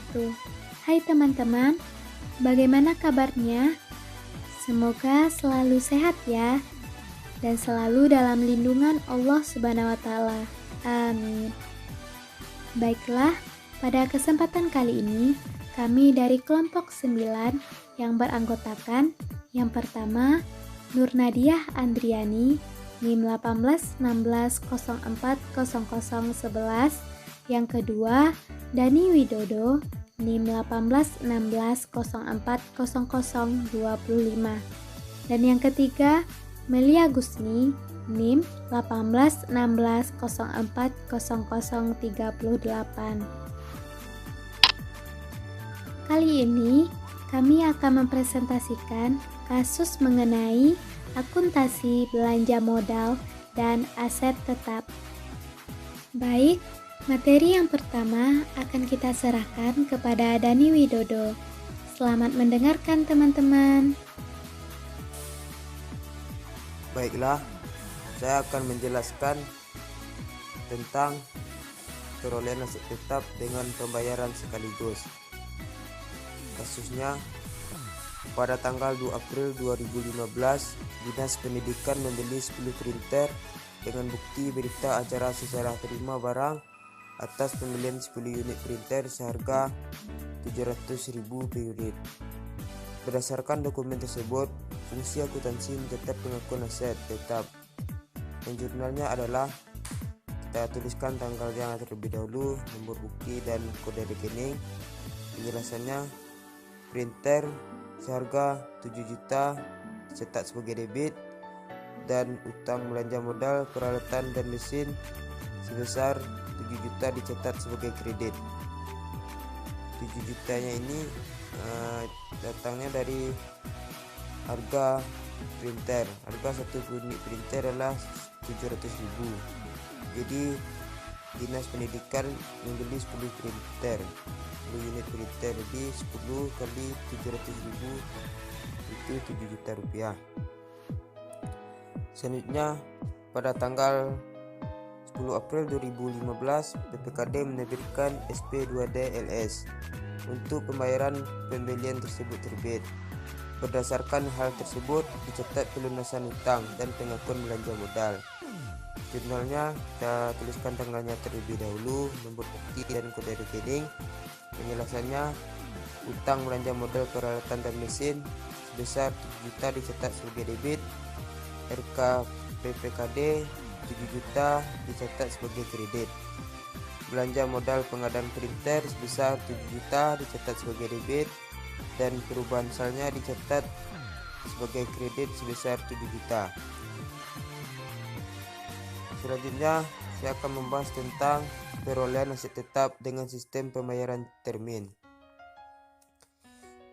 wabarakatuh. Hai teman-teman, bagaimana kabarnya? Semoga selalu sehat ya, dan selalu dalam lindungan Allah Subhanahu wa Ta'ala. Amin. Baiklah, pada kesempatan kali ini, kami dari kelompok 9 yang beranggotakan yang pertama, Nur Nadiah Andriani, NIM 1816040011, yang kedua, Dani Widodo, NIM 1816040025, dan yang ketiga, Melia Gusni, NIM 1816040038. Kali ini, kami akan mempresentasikan kasus mengenai akuntansi belanja modal dan aset tetap. Baik, materi yang pertama akan kita serahkan kepada Dani Widodo. Selamat mendengarkan teman-teman. Baiklah, saya akan menjelaskan tentang perolehan aset tetap dengan pembayaran sekaligus. Kasusnya, pada tanggal 2 April 2015, Dinas Pendidikan membeli 10 printer dengan bukti berita acara secara terima barang atas pembelian 10 unit printer seharga 700.000 per unit. Berdasarkan dokumen tersebut, fungsi akuntansi mencatat pengakuan aset tetap. Yang jurnalnya adalah kita tuliskan tanggalnya terlebih dahulu, nomor bukti dan kode rekening. Penjelasannya, printer seharga 7 juta dicetak sebagai debit, dan utang belanja modal peralatan dan mesin sebesar 7 juta dicetak sebagai kredit. 7 jutanya ini datangnya dari harga printer. Harga satu unit printer adalah 700.000. Jadi Dinas Pendidikan membeli 10 printer, 10 unit printer, jadi 10 kali 700.000 itu 7 juta rupiah. Selanjutnya, pada tanggal 10 April 2015, PPKD menerbitkan SP2D LS untuk pembayaran pembelian tersebut terbit. Berdasarkan hal tersebut, dicatat pelunasan utang dan pengakuan belanja modal. Jurnalnya kita tuliskan tanggalnya terlebih dahulu, nomor bukti dan kode rekening. Penjelasannya, utang belanja modal peralatan dan mesin sebesar 7 juta dicetak sebagai debit. RK PPKD 7 juta dicetak sebagai kredit. Belanja modal pengadaan printer sebesar 7 juta dicetak sebagai debit, dan perubahan salnya dicatat sebagai kredit sebesar 7 juta. Selanjutnya, saya akan membahas tentang perolehan aset tetap dengan sistem pembayaran termin.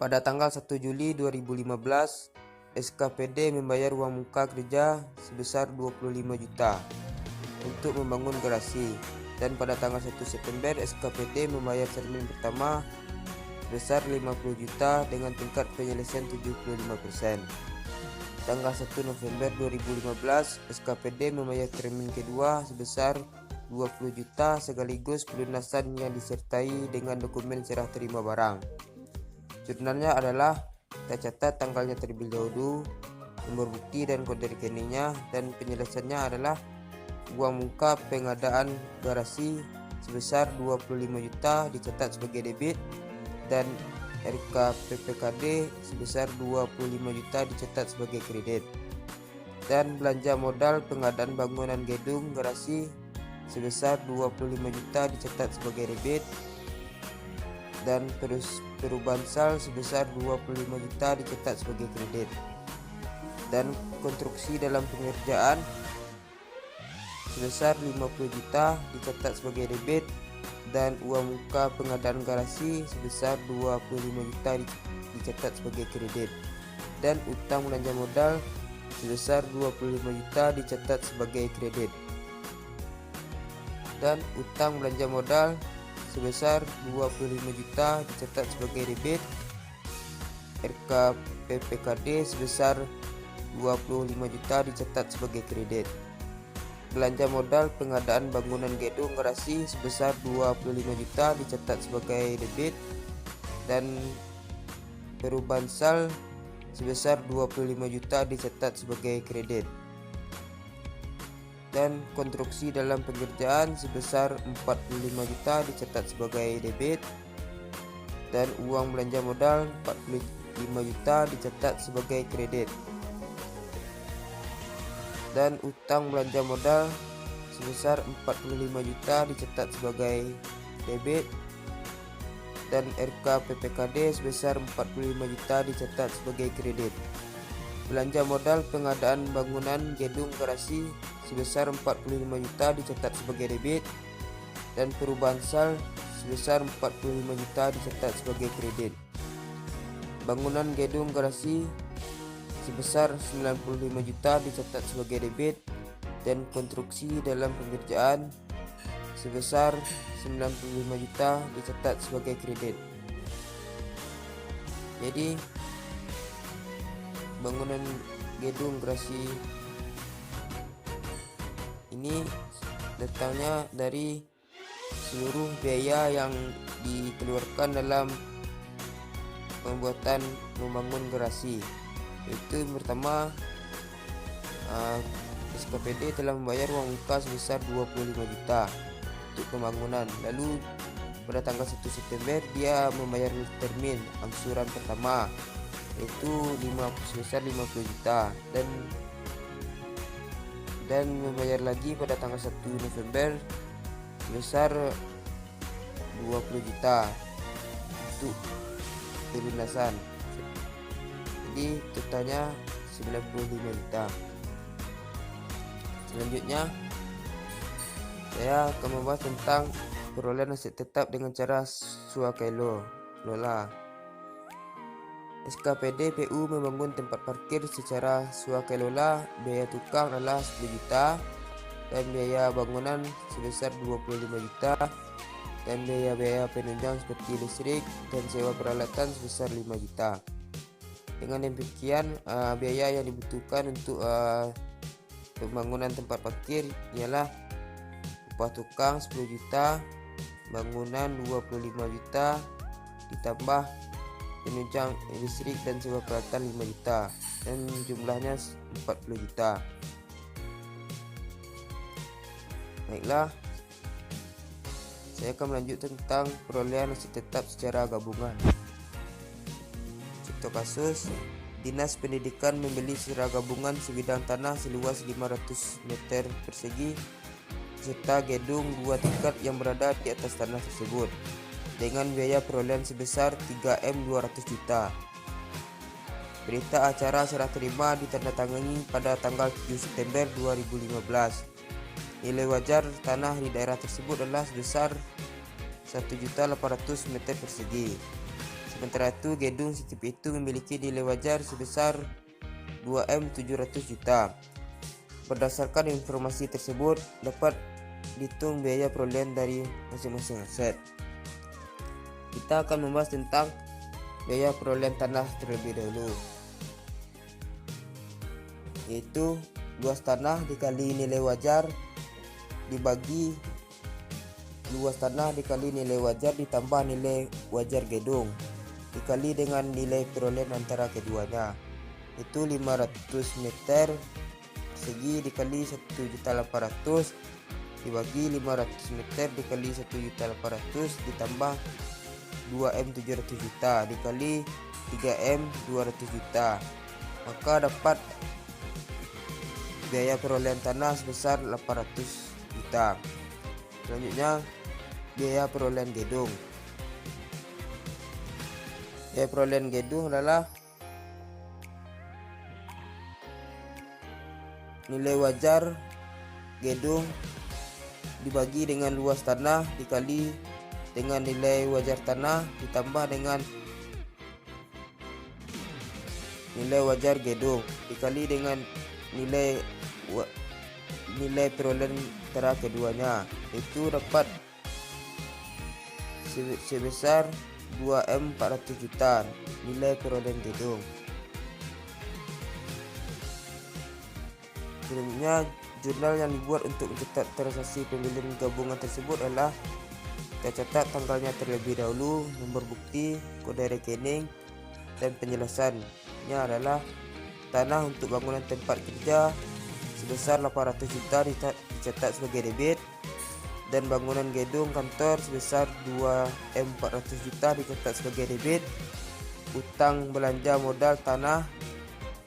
Pada tanggal 1 Juli 2015, SKPD membayar uang muka kerja sebesar 25 juta untuk membangun garasi, dan pada tanggal 1 September SKPD membayar termin pertama sebesar 50 juta dengan tingkat penyelesaian 75%. Tanggal 1 November 2015, SKPD membayar termin kedua sebesar 20 juta sekaligus pelunasan yang disertai dengan dokumen serah terima barang. Jurnalnya adalah kita catat tanggalnya terlebih dahulu, nomor bukti dan kode rekeningnya, dan penjelasannya adalah uang muka pengadaan garasi sebesar 25 juta dicatat sebagai debit, dan RK PPKD sebesar 25 juta dicetak sebagai kredit, dan belanja modal pengadaan bangunan gedung garasi sebesar 25 juta dicetak sebagai debit, dan perubahan sal sebesar 25 juta dicetak sebagai kredit, dan konstruksi dalam pengerjaan sebesar 50 juta dicetak sebagai debit, dan uang muka pengadaan garasi sebesar 25 juta dicatat sebagai kredit, dan utang belanja modal sebesar 25 juta dicatat sebagai kredit, dan utang belanja modal sebesar 25 juta dicatat sebagai debit. RK PPKD sebesar 25 juta dicatat sebagai kredit. belanja modal pengadaan bangunan gedung garasi sebesar 25 juta dicatat sebagai debit, dan perubahan sal sebesar 25 juta dicatat sebagai kredit. Dan konstruksi dalam pengerjaan sebesar 45 juta dicatat sebagai debit, dan uang belanja modal 45 juta dicatat sebagai kredit. Dan utang belanja modal sebesar 45 juta dicatat sebagai debit, dan RK PPKD sebesar 45 juta dicatat sebagai kredit. Belanja modal pengadaan bangunan gedung garasi sebesar 45 juta dicatat sebagai debit, dan perubahan sal sebesar 45 juta dicatat sebagai kredit. Bangunan gedung garasi sebesar 95 juta dicatat sebagai debit, dan konstruksi dalam pengerjaan sebesar 95 juta dicatat sebagai kredit. Jadi bangunan gedung garasi ini datangnya dari seluruh biaya yang dikeluarkan dalam pembuatan membangun garasi. Itu pertama, SKPD telah membayar uang muka sebesar 25 juta untuk pembangunan. Lalu pada tanggal 1 September dia membayar termin angsuran pertama, yaitu sebesar 50 juta, dan membayar lagi pada tanggal 1 November sebesar 20 juta untuk pelunasan. Jadi totalnya 95 juta. Selanjutnya saya akan membahas tentang perolehan aset tetap dengan cara swakelola. SKPD PU membangun tempat parkir secara swakelola. Biaya tukang adalah 10 juta, dan biaya bangunan sebesar 25 juta, dan biaya penunjang seperti listrik dan sewa peralatan sebesar 5 juta. Dengan demikian, biaya yang dibutuhkan untuk pembangunan tempat parkir ialah upah tukang 10 juta, bangunan 25 juta, ditambah penunjang listrik dan sewa peralatan 5 juta, dan jumlahnya 40 juta. Baiklah, saya akan melanjutkan tentang perolehan aset tetap secara gabungan. Contoh kasus, Dinas Pendidikan membeli secara gabungan sebidang tanah seluas 500 meter persegi serta gedung 2 tingkat yang berada di atas tanah tersebut dengan biaya perolehan sebesar 3M 200 juta. Berita acara serah terima ditandatangani pada tanggal 7 September 2015. Nilai wajar tanah di daerah tersebut adalah sebesar 1.800 meter persegi. Sementara itu, gedung CTP itu memiliki nilai wajar sebesar 2M 700 juta. Berdasarkan informasi tersebut, dapat dihitung biaya perolehan dari masing-masing aset. Kita akan membahas tentang biaya perolehan tanah terlebih dahulu, yaitu luas tanah dikali nilai wajar dibagi luas tanah dikali nilai wajar ditambah nilai wajar gedung dikali dengan nilai perolehan antara keduanya, itu 500 meter persegi dikali 1.800 dibagi 500 meter dikali 1.800 ditambah 2M 700 juta dikali 3M 200 juta, maka dapat biaya perolehan tanah sebesar 800 juta. Selanjutnya, biaya perolehan gedung. Biaya perolehan gedung adalah nilai wajar gedung dibagi dengan luas tanah dikali dengan nilai wajar tanah ditambah dengan nilai wajar gedung dikali dengan nilai perolehan antara keduanya, itu dapat sebesar 2M 400 juta nilai perolehan gedung. Selanjutnya, Jurnal yang dibuat untuk mencatat transaksi pembelian gabungan tersebut adalah kita catat tanggalnya terlebih dahulu, nomor bukti, kode rekening, dan penjelasannya adalah tanah untuk bangunan tempat kerja sebesar 800 juta dicatat sebagai debit, dan bangunan gedung kantor sebesar 2M 400 juta dicatat sebagai debit. Utang belanja modal tanah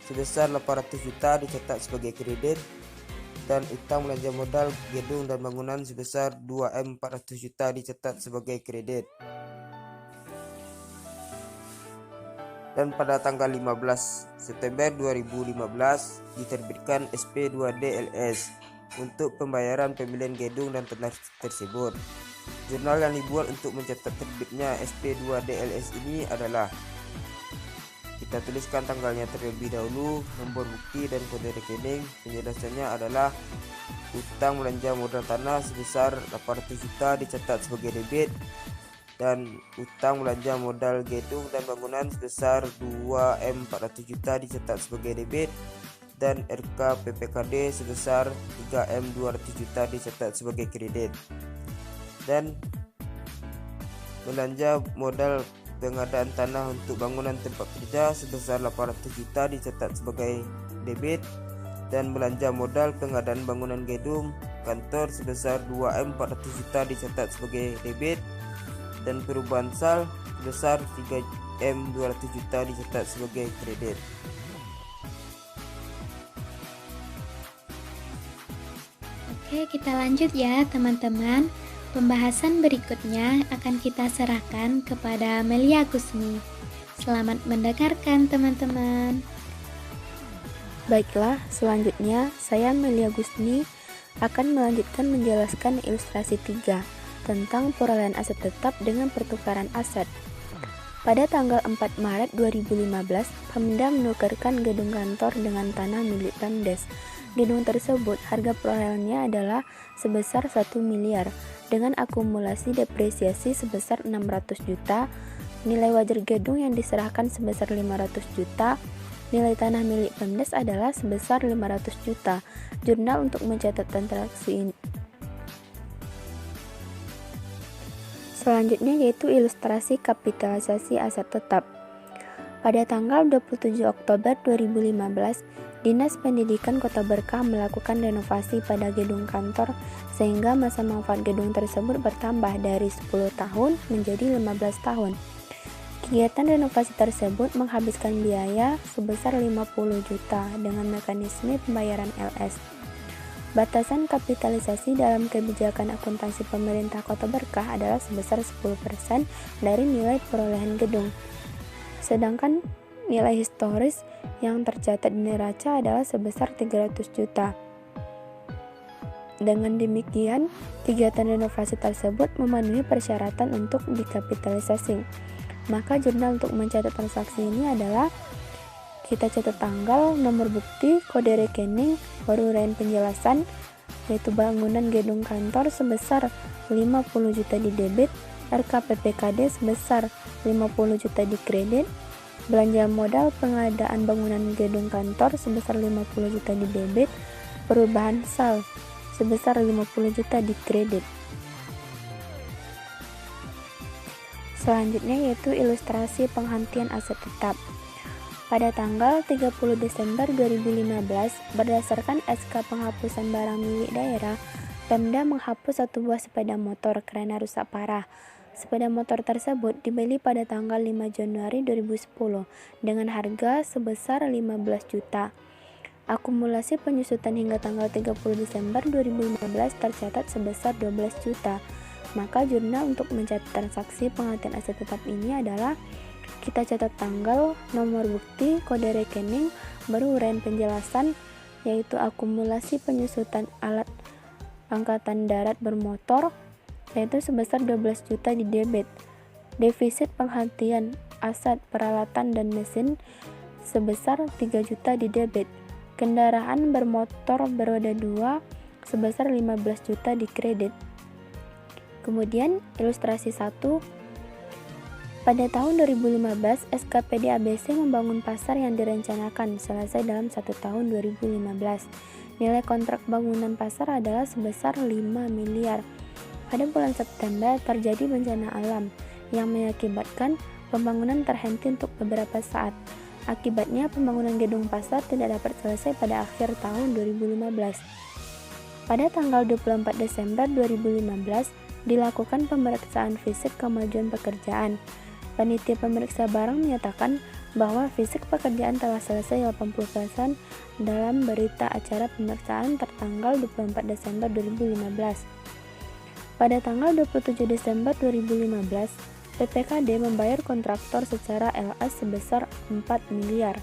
sebesar 800 juta dicatat sebagai kredit, dan utang belanja modal gedung dan bangunan sebesar 2M 400 juta dicatat sebagai kredit. Dan pada tanggal 15 September 2015 diterbitkan SP2DLS untuk pembayaran pembelian gedung dan tanah tersebut. Jurnal yang dibuat untuk mencatat terbitnya SP2DLS ini adalah kita tuliskan tanggalnya terlebih dahulu, nomor bukti dan kode rekening. Penjelasannya adalah utang belanja modal tanah sebesar 800 juta dicatat sebagai debit, dan utang belanja modal gedung dan bangunan sebesar 2M 400 juta dicatat sebagai debit, dan RK PPKD sebesar 3M 200 juta dicatat sebagai kredit. Dan belanja modal pengadaan tanah untuk bangunan tempat kerja sebesar 800 juta dicatat sebagai debit, dan belanja modal pengadaan bangunan gedung kantor sebesar 2M 400 juta dicatat sebagai debit, dan perubahan sal sebesar 3M 200 juta dicatat sebagai kredit. Oke, kita lanjut ya teman-teman. Pembahasan berikutnya akan kita serahkan kepada Amelia Gusni. Selamat mendengarkan teman-teman. Baiklah, selanjutnya saya Amelia Gusni akan melanjutkan menjelaskan ilustrasi 3 tentang perolehan aset tetap dengan pertukaran aset. Pada tanggal 4 Maret 2015, Pemda menukarkan gedung kantor dengan tanah milik Pemdes. Gedung tersebut harga perolehannya adalah sebesar 1 miliar dengan akumulasi depresiasi sebesar 600 juta, nilai wajar gedung yang diserahkan sebesar 500 juta, nilai tanah milik Pemdes adalah sebesar 500 juta. Jurnal untuk mencatat transaksi ini selanjutnya yaitu ilustrasi kapitalisasi aset tetap. Pada tanggal 27 Oktober 2015, Dinas Pendidikan Kota Berkah melakukan renovasi pada gedung kantor sehingga masa manfaat gedung tersebut bertambah dari 10 tahun menjadi 15 tahun. Kegiatan renovasi tersebut menghabiskan biaya sebesar 50 juta dengan mekanisme pembayaran LS. Batasan kapitalisasi dalam kebijakan akuntansi pemerintah Kota Berkah adalah sebesar 10% dari nilai perolehan gedung. Sedangkan nilai historis yang tercatat di neraca adalah sebesar 300 juta. Dengan demikian, kegiatan renovasi tersebut memenuhi persyaratan untuk dikapitalisasi. Maka jurnal untuk mencatat transaksi ini adalah kita catat tanggal, nomor bukti, kode rekening, baru uraian penjelasan, yaitu bangunan gedung kantor sebesar 50 juta di debit, RKPPKD sebesar 50 juta di kredit, belanja modal pengadaan bangunan gedung kantor sebesar 50 juta di debit, perubahan sal sebesar 50 juta di kredit. Selanjutnya yaitu ilustrasi penghentian aset tetap. Pada tanggal 30 Desember 2015, berdasarkan SK penghapusan barang milik daerah, Pemda menghapus 1 buah sepeda motor karena rusak parah. Sepeda motor tersebut dibeli pada tanggal 5 Januari 2010 dengan harga sebesar 15 juta. Akumulasi penyusutan hingga tanggal 30 Desember 2015 tercatat sebesar 12 juta. Maka jurnal untuk mencatat transaksi penghentian aset tetap ini adalah kita catat tanggal, nomor bukti, kode rekening, baru uraian penjelasan, yaitu akumulasi penyusutan alat angkatan darat bermotor, yaitu sebesar 12 juta di debit. Defisit penghentian aset peralatan dan mesin sebesar 3 juta di debit. Kendaraan bermotor beroda 2 sebesar 15 juta di kredit. Kemudian ilustrasi 1. Pada tahun 2015, SKPD ABC membangun pasar yang direncanakan selesai dalam 1 tahun 2015. nilai kontrak bangunan pasar adalah sebesar 5 miliar. Pada bulan September terjadi bencana alam yang mengakibatkan pembangunan terhenti untuk beberapa saat. Akibatnya pembangunan gedung pasar tidak dapat selesai pada akhir tahun 2015. Pada tanggal 24 Desember 2015 dilakukan pemeriksaan fisik kemajuan pekerjaan. Panitia pemeriksa barang menyatakan bahwa fisik pekerjaan telah selesai 80% dalam berita acara pemeriksaan tertanggal 24 Desember 2015. Pada tanggal 27 Desember 2015, PPKD membayar kontraktor secara LS sebesar 4 miliar.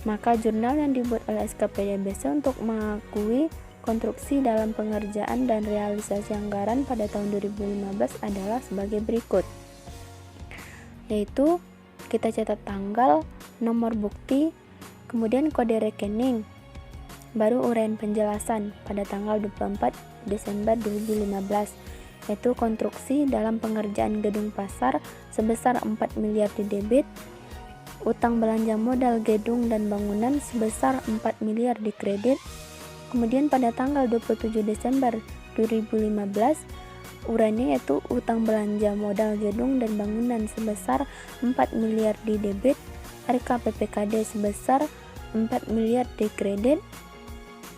Maka jurnal yang dibuat oleh SKPD-ABC untuk mengakui konstruksi dalam pengerjaan dan realisasi anggaran pada tahun 2015 adalah sebagai berikut. Yaitu kita catat tanggal, nomor bukti, kemudian kode rekening, baru uraian penjelasan pada tanggal 24 Desember 2015, yaitu konstruksi dalam pengerjaan gedung pasar sebesar 4 miliar di debit, utang belanja modal gedung dan bangunan sebesar 4 miliar di kredit. Kemudian pada tanggal 27 Desember 2015, uraiannya yaitu utang belanja modal gedung dan bangunan sebesar 4 miliar di debit, RK PPKD sebesar 4 miliar di kredit,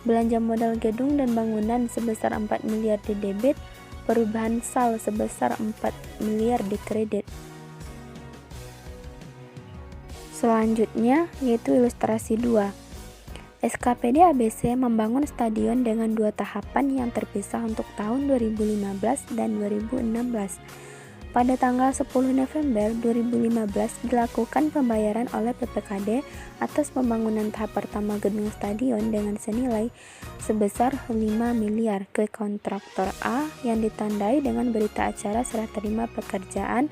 belanja modal gedung dan bangunan sebesar 4 miliar di debit, perubahan sal sebesar 4 miliar di kredit. Selanjutnya yaitu ilustrasi 2. SKPD ABC membangun stadion dengan 2 tahapan yang terpisah untuk tahun 2015 dan 2016. Pada tanggal 10 November 2015 dilakukan pembayaran oleh PPKD atas pembangunan tahap pertama gedung stadion dengan senilai sebesar 5 miliar ke kontraktor A yang ditandai dengan berita acara serah terima pekerjaan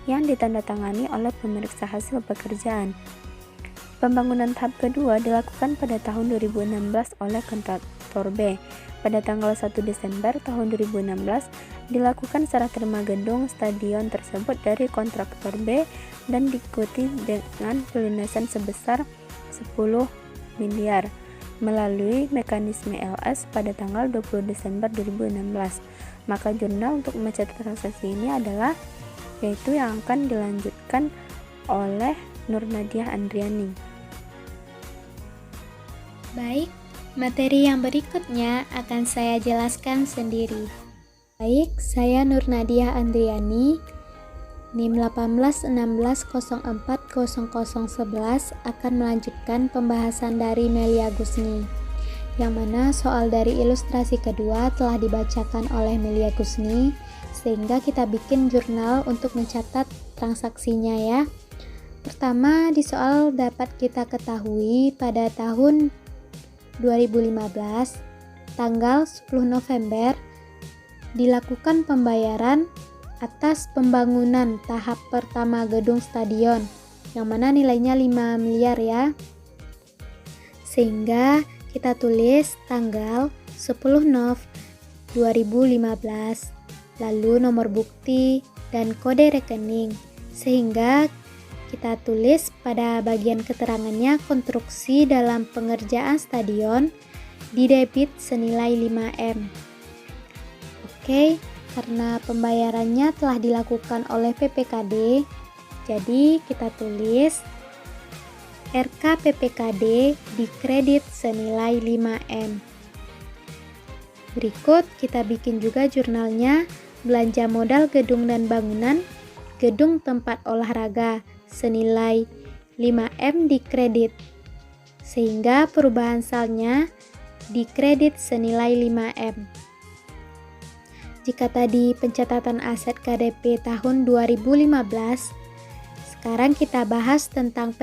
yang ditandatangani oleh pemeriksa hasil pekerjaan. Pembangunan tahap kedua dilakukan pada tahun 2016 oleh kontraktor B. Pada tanggal 1 Desember tahun 2016 dilakukan serah terima gedung stadion tersebut dari kontraktor B dan diikuti dengan pelunasan sebesar 10 miliar melalui mekanisme LS pada tanggal 20 Desember 2016. Maka jurnal untuk mencatat transaksi ini adalah yaitu yang akan dilanjutkan oleh Nur Nadiah Andriani. Baik, materi yang berikutnya akan saya jelaskan sendiri. Baik, saya Nur Nadiah Andriani, NIM 1816040011 akan melanjutkan pembahasan dari Melia Gusni, yang mana soal dari ilustrasi kedua telah dibacakan oleh Melia Gusni, sehingga kita bikin jurnal untuk mencatat transaksinya ya. Pertama, di soal dapat kita ketahui pada tahun 2015, tanggal 10 November, dilakukan pembayaran atas pembangunan tahap pertama gedung stadion, yang mana nilainya 5 miliar ya. Sehingga kita tulis tanggal 10 Nov 2015, lalu nomor bukti dan kode rekening, sehingga kita tulis pada bagian keterangannya konstruksi dalam pengerjaan stadion di debit senilai 5M. Oke, karena pembayarannya telah dilakukan oleh PPKD, jadi kita tulis RK PPKD di kredit senilai 5M. Berikut kita bikin juga jurnalnya belanja modal gedung dan bangunan gedung tempat olahraga senilai 5M di kredit, sehingga perubahan salnya di kredit senilai 5M. Jika tadi pencatatan aset KDP tahun 2015, sekarang kita bahas tentang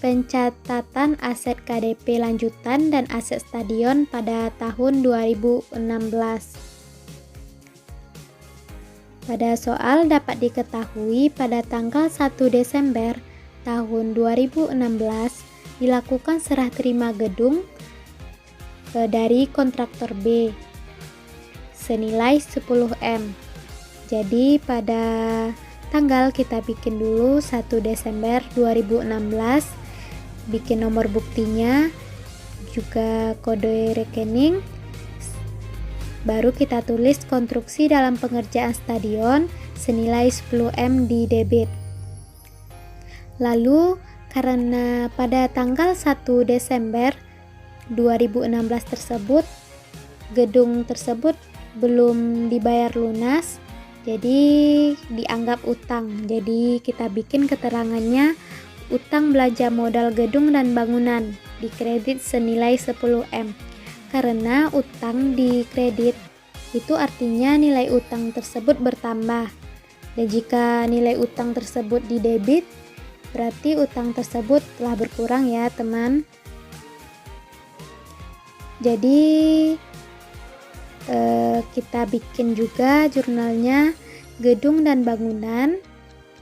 pencatatan aset KDP lanjutan dan aset stadion pada tahun 2016. Pada soal dapat diketahui pada tanggal 1 Desember tahun 2016 dilakukan serah terima gedung dari kontraktor B senilai 10M. Jadi pada tanggal kita bikin dulu 1 Desember 2016, bikin nomor buktinya, juga kode rekening. Baru kita tulis konstruksi dalam pengerjaan stadion senilai 10M di debit. Lalu karena pada tanggal 1 Desember 2016 tersebut gedung tersebut belum dibayar lunas, jadi dianggap utang. Jadi kita bikin keterangannya utang belanja modal gedung dan bangunan dikredit senilai 10M. Karena utang dikredit itu artinya nilai utang tersebut bertambah. Dan jika nilai utang tersebut didebit, berarti utang tersebut telah berkurang ya teman. Jadi kita bikin juga jurnalnya gedung dan bangunan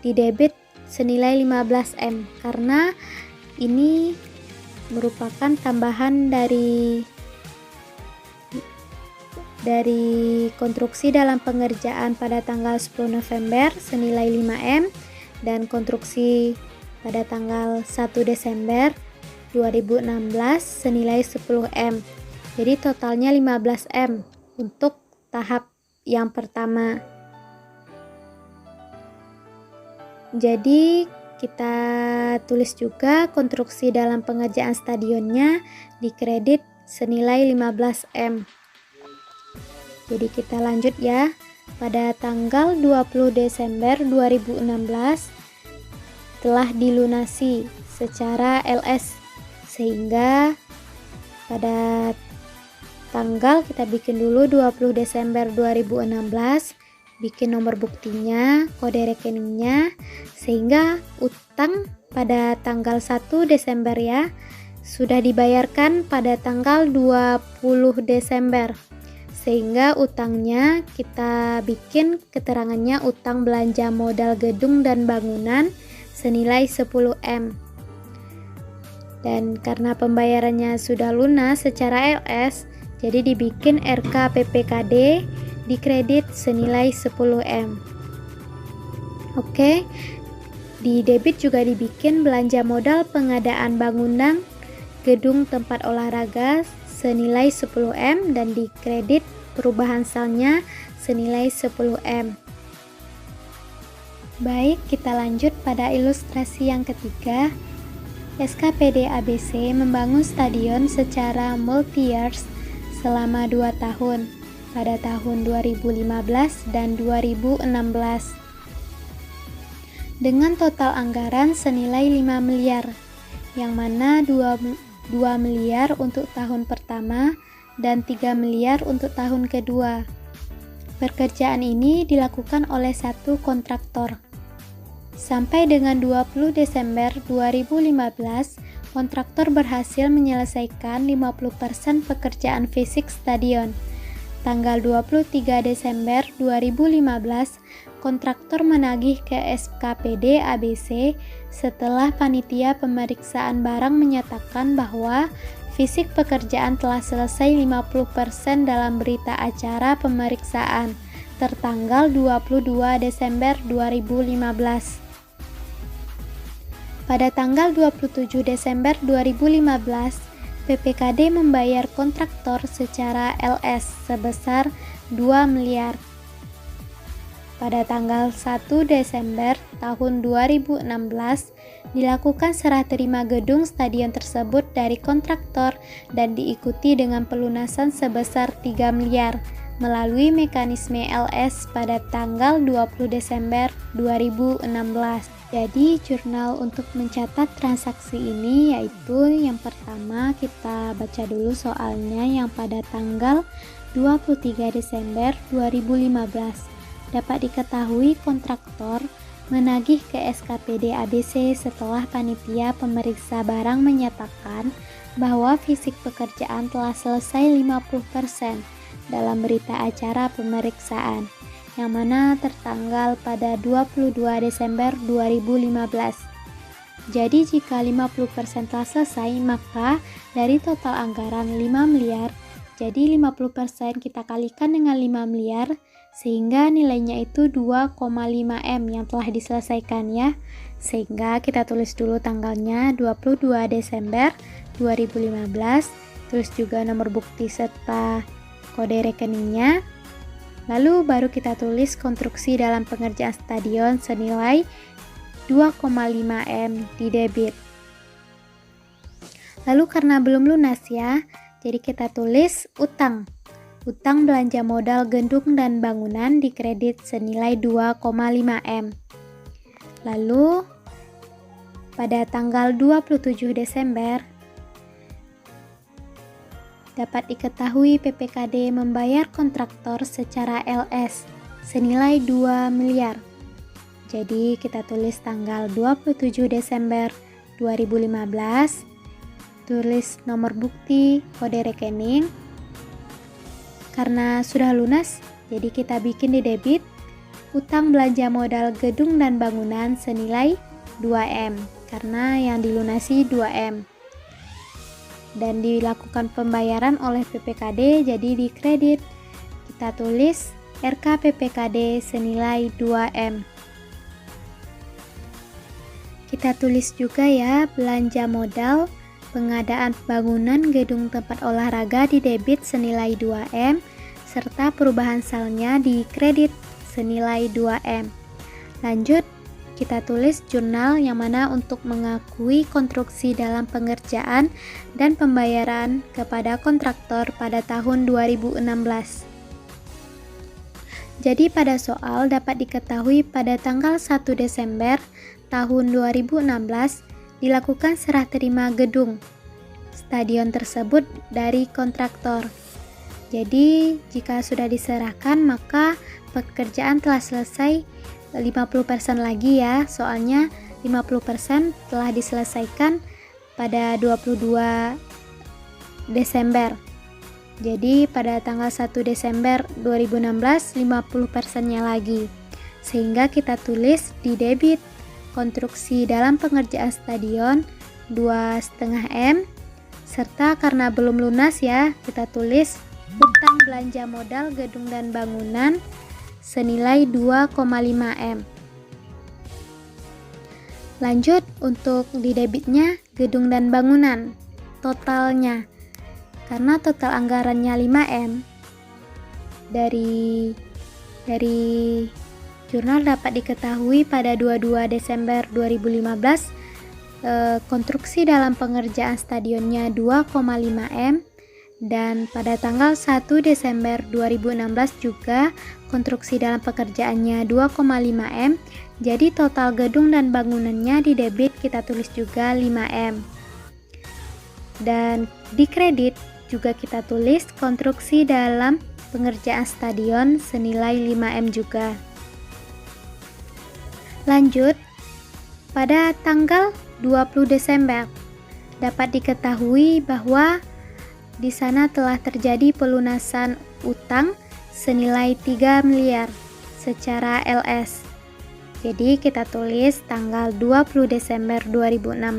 didebit senilai 15M karena ini merupakan tambahan dari konstruksi dalam pengerjaan pada tanggal 10 November senilai 5M dan konstruksi pada tanggal 1 Desember 2016 senilai 10M. Jadi totalnya 15M untuk tahap yang pertama. Jadi kita tulis juga konstruksi dalam pengerjaan stadionnya dikredit senilai 15M. Jadi kita lanjut ya. Pada tanggal 20 Desember 2016 telah dilunasi secara LS, sehingga pada tanggal kita bikin dulu 20 Desember 2016, bikin nomor buktinya, kode rekeningnya, sehingga utang pada tanggal 1 Desember ya sudah dibayarkan pada tanggal 20 Desember. Sehingga utangnya kita bikin keterangannya utang belanja modal gedung dan bangunan senilai 10M. Dan karena pembayarannya sudah lunas secara LS, jadi dibikin RK PPKD dikredit senilai 10M. Oke, di debit juga dibikin belanja modal pengadaan bangunan gedung tempat olahraga senilai 10M dan dikredit perubahan salnya senilai 10M. Baik, kita lanjut pada ilustrasi yang ketiga. SKPD ABC membangun stadion secara multi-years selama 2 tahun pada tahun 2015 dan 2016 dengan total anggaran senilai 5 miliar, yang mana 2 miliar untuk tahun pertama dan 3 miliar untuk tahun kedua. Pekerjaan ini dilakukan oleh satu kontraktor. Sampai dengan 20 Desember 2015, kontraktor berhasil menyelesaikan 50% pekerjaan fisik stadion. Tanggal 23 Desember 2015, kontraktor menagih ke SKPD ABC setelah panitia pemeriksaan barang menyatakan bahwa fisik pekerjaan telah selesai 50% dalam berita acara pemeriksaan tertanggal 22 Desember 2015. Pada tanggal 27 Desember 2015, PPKD membayar kontraktor secara LS sebesar 2 miliar. Pada tanggal 1 Desember tahun 2016, dilakukan serah terima gedung stadion tersebut dari kontraktor dan diikuti dengan pelunasan sebesar 3 miliar melalui mekanisme LS pada tanggal 20 Desember 2016. Jadi jurnal untuk mencatat transaksi ini yaitu yang pertama kita baca dulu soalnya yang pada tanggal 23 Desember 2015. Dapat diketahui kontraktor menagih ke SKPD ABC setelah panitia pemeriksa barang menyatakan bahwa fisik pekerjaan telah selesai 50% dalam berita acara pemeriksaan yang mana tertanggal pada 22 Desember 2015. Jadi jika 50% telah selesai, maka dari total anggaran 5 miliar, jadi 50% kita kalikan dengan 5 miliar sehingga nilainya itu 2,5M yang telah diselesaikan ya. Sehingga kita tulis dulu tanggalnya 22 Desember 2015 itu tulis juga nomor bukti serta kode rekeningnya. Lalu baru kita tulis konstruksi dalam pengerjaan stadion senilai 2,5 M di debit. Lalu karena belum lunas ya, jadi kita tulis utang. Utang belanja modal gedung dan bangunan di kredit senilai 2,5 M. Lalu pada tanggal 27 Desember dapat diketahui PPKD membayar kontraktor secara LS senilai 2 miliar. Jadi kita tulis tanggal 27 Desember 2015, tulis nomor bukti kode rekening. Karena sudah lunas, jadi kita bikin di debit utang belanja modal gedung dan bangunan senilai 2M karena yang dilunasi 2M. Dan dilakukan pembayaran oleh PPKD jadi di kredit. Kita tulis RK PPKD senilai 2M. Kita tulis juga ya belanja modal pengadaan bangunan gedung tempat olahraga di debit senilai 2M serta perubahan salnya di kredit senilai 2M. Lanjut, kita tulis jurnal yang mana untuk mengakui konstruksi dalam pengerjaan dan pembayaran kepada kontraktor pada tahun 2016. Jadi pada soal dapat diketahui pada tanggal 1 Desember tahun 2016 dilakukan serah terima gedung stadion tersebut dari kontraktor. Jadi jika sudah diserahkan maka pekerjaan telah selesai 50% lagi ya, soalnya 50% telah diselesaikan pada 22 Desember. Jadi pada tanggal 1 Desember 2016 50%-nya lagi. Sehingga kita tulis di debit konstruksi dalam pengerjaan stadion 2,5 M serta karena belum lunas ya, kita tulis utang belanja modal gedung dan bangunan senilai 2,5 M. Lanjut untuk di debitnya gedung dan bangunan totalnya. Karena total anggarannya 5 M. Dari jurnal dapat diketahui pada 22 Desember 2015 konstruksi dalam pengerjaan stadionnya 2,5 M. Dan pada tanggal 1 Desember 2016 juga konstruksi dalam pekerjaannya 2,5 M. Jadi total gedung dan bangunannya di debit kita tulis juga 5 M. Dan di kredit juga kita tulis konstruksi dalam pengerjaan stadion senilai 5 M juga. Lanjut, pada tanggal 20 Desember dapat diketahui bahwa di sana telah terjadi pelunasan utang senilai 3 miliar secara LS. Jadi kita tulis tanggal 20 Desember 2016,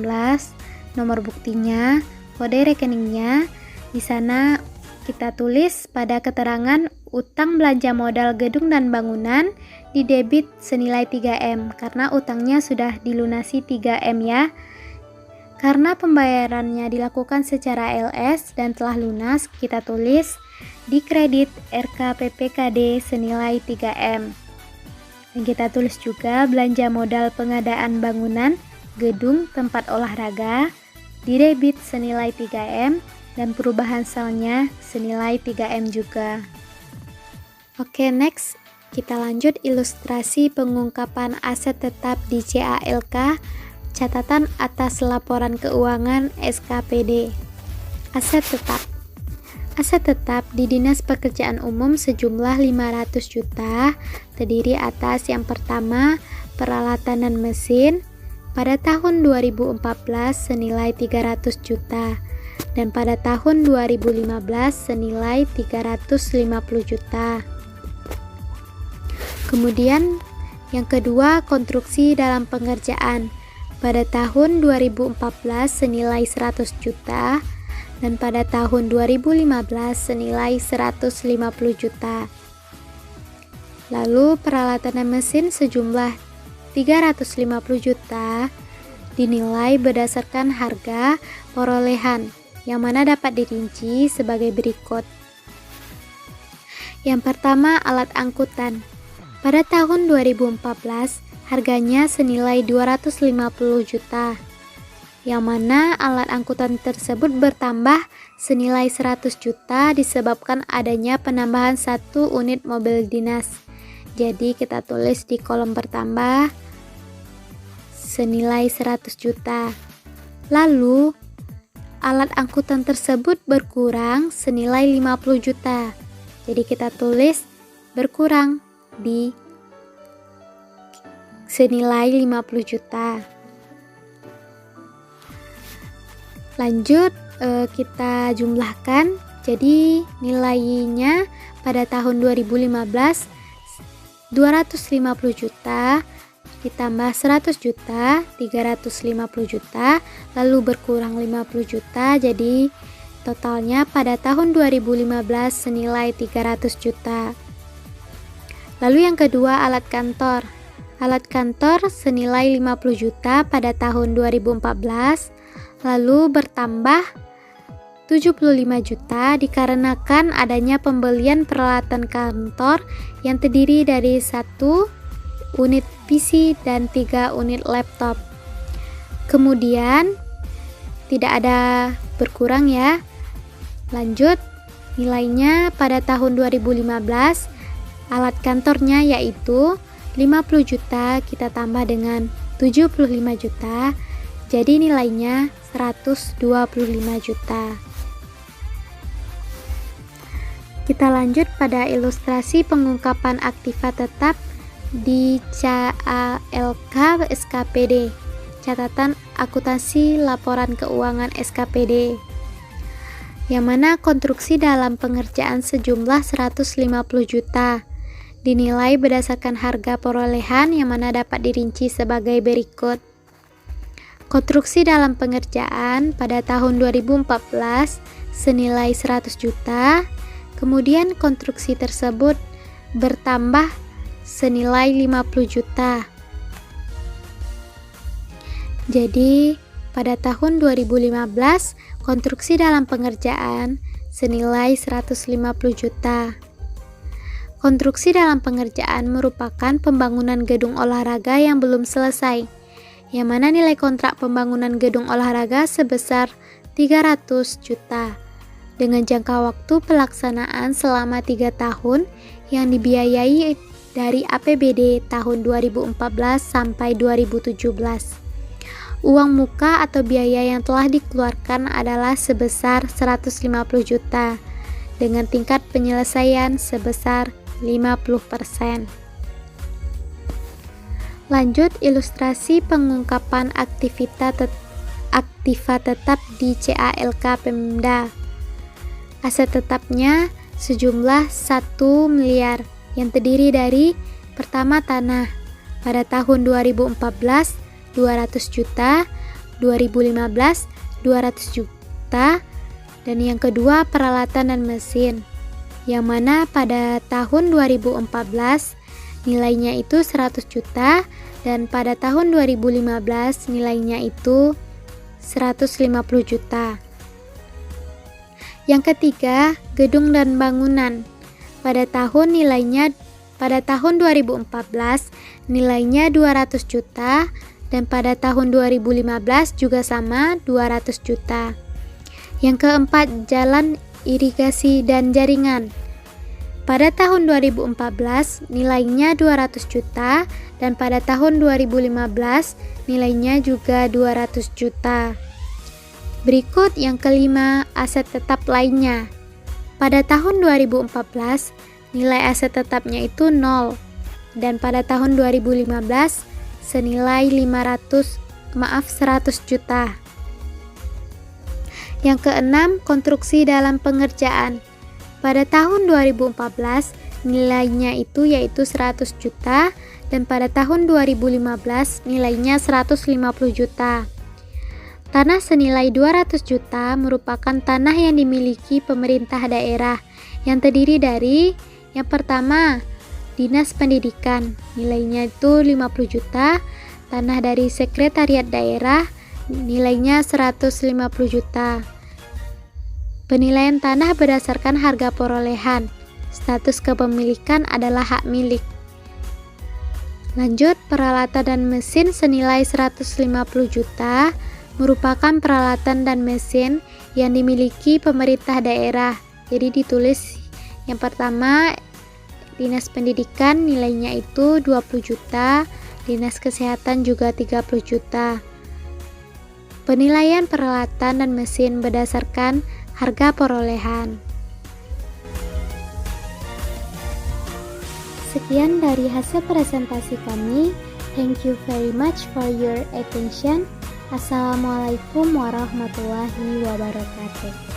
nomor buktinya, kode rekeningnya. Di sana kita tulis pada keterangan utang belanja modal gedung dan bangunan di debit senilai 3M karena utangnya sudah dilunasi 3M ya. Karena pembayarannya dilakukan secara LS dan telah lunas, kita tulis di kredit RK PPKD senilai 3M. Dan kita tulis juga belanja modal pengadaan bangunan, gedung, tempat olahraga di debit senilai 3M dan perubahan salnya senilai 3M juga. Oke, next kita lanjut ilustrasi pengungkapan aset tetap di CALK. Catatan atas laporan keuangan SKPD. Aset tetap. Aset tetap di Dinas Pekerjaan Umum sejumlah 500 juta, terdiri atas yang pertama, peralatan dan mesin, pada tahun 2014 senilai 300 juta, dan pada tahun 2015 senilai 350 juta. Kemudian, yang kedua, konstruksi dalam pengerjaan. Pada tahun 2014 senilai 100 juta dan pada tahun 2015 senilai 150 juta. Lalu peralatan dan mesin sejumlah 350 juta dinilai berdasarkan harga perolehan yang mana dapat dirinci sebagai berikut. Yang pertama, alat angkutan. Pada tahun 2014, harganya senilai 250 juta, yang mana alat angkutan tersebut bertambah senilai 100 juta disebabkan adanya penambahan 1 unit mobil dinas. Jadi kita tulis di kolom bertambah senilai 100 juta. Lalu, alat angkutan tersebut berkurang senilai 50 juta. Jadi kita tulis berkurang di senilai 50 juta. Lanjut, kita jumlahkan. Jadi nilainya pada tahun 2015 250 juta ditambah 100 juta 350 juta, lalu berkurang 50 juta, jadi totalnya pada tahun 2015 senilai 300 juta. Lalu yang kedua, alat kantor. Alat kantor senilai 50 juta pada tahun 2014, lalu bertambah 75 juta dikarenakan adanya pembelian peralatan kantor yang terdiri dari 1 unit PC dan 3 unit laptop. Kemudian tidak ada berkurang ya. Lanjut, nilainya pada tahun 2015 alat kantornya yaitu 50 juta kita tambah dengan 75 juta, jadi nilainya 125 juta. Kita lanjut pada ilustrasi pengungkapan aktiva tetap di CALK SKPD, catatan akuntansi laporan keuangan SKPD, yang mana konstruksi dalam pengerjaan sejumlah 150 juta dinilai berdasarkan harga perolehan yang mana dapat dirinci sebagai berikut. Konstruksi dalam pengerjaan pada tahun 2014 senilai 100 juta, kemudian konstruksi tersebut bertambah senilai 50 juta. Jadi, pada tahun 2015, konstruksi dalam pengerjaan senilai 150 juta. Konstruksi dalam pengerjaan merupakan pembangunan gedung olahraga yang belum selesai, yang mana nilai kontrak pembangunan gedung olahraga sebesar 300 juta, dengan jangka waktu pelaksanaan selama 3 tahun yang dibiayai dari APBD tahun 2014 sampai 2017. Uang muka atau biaya yang telah dikeluarkan adalah sebesar 150 juta dengan tingkat penyelesaian sebesar 50%. Lanjut, ilustrasi pengungkapan aktiva tetap di CALK Pemda. Aset tetapnya sejumlah 1 miliar yang terdiri dari pertama tanah pada tahun 2014 200 juta, 2015 200 juta, dan yang kedua peralatan dan mesin, yang mana pada tahun 2014 nilainya itu 100 juta dan pada tahun 2015 nilainya itu 150 juta. Yang ketiga, gedung dan bangunan. Pada tahun 2014 nilainya 200 juta dan pada tahun 2015 juga sama 200 juta. Yang keempat, jalan irigasi dan jaringan. Pada tahun 2014 nilainya 200 juta dan pada tahun 2015 nilainya juga 200 juta. Berikut yang kelima, aset tetap lainnya. Pada tahun 2014 nilai aset tetapnya itu 0 dan pada tahun 2015 senilai 100 juta. Yang keenam, konstruksi dalam pengerjaan. Pada tahun 2014 nilainya itu yaitu 100 juta dan pada tahun 2015 nilainya 150 juta. Tanah senilai 200 juta merupakan tanah yang dimiliki pemerintah daerah yang terdiri dari yang pertama, Dinas Pendidikan, nilainya itu 50 juta, tanah dari Sekretariat Daerah, nilainya 150 juta. Penilaian tanah berdasarkan harga perolehan. Status kepemilikan adalah hak milik. Lanjut, peralatan dan mesin senilai 150 juta merupakan peralatan dan mesin yang dimiliki pemerintah daerah. Jadi ditulis yang pertama, Dinas Pendidikan nilainya itu 20 juta, Dinas Kesehatan juga 30 juta. Penilaian peralatan dan mesin berdasarkan harga perolehan. Sekian dari hasil presentasi kami. Thank you very much for your attention. Assalamualaikum warahmatullahi wabarakatuh.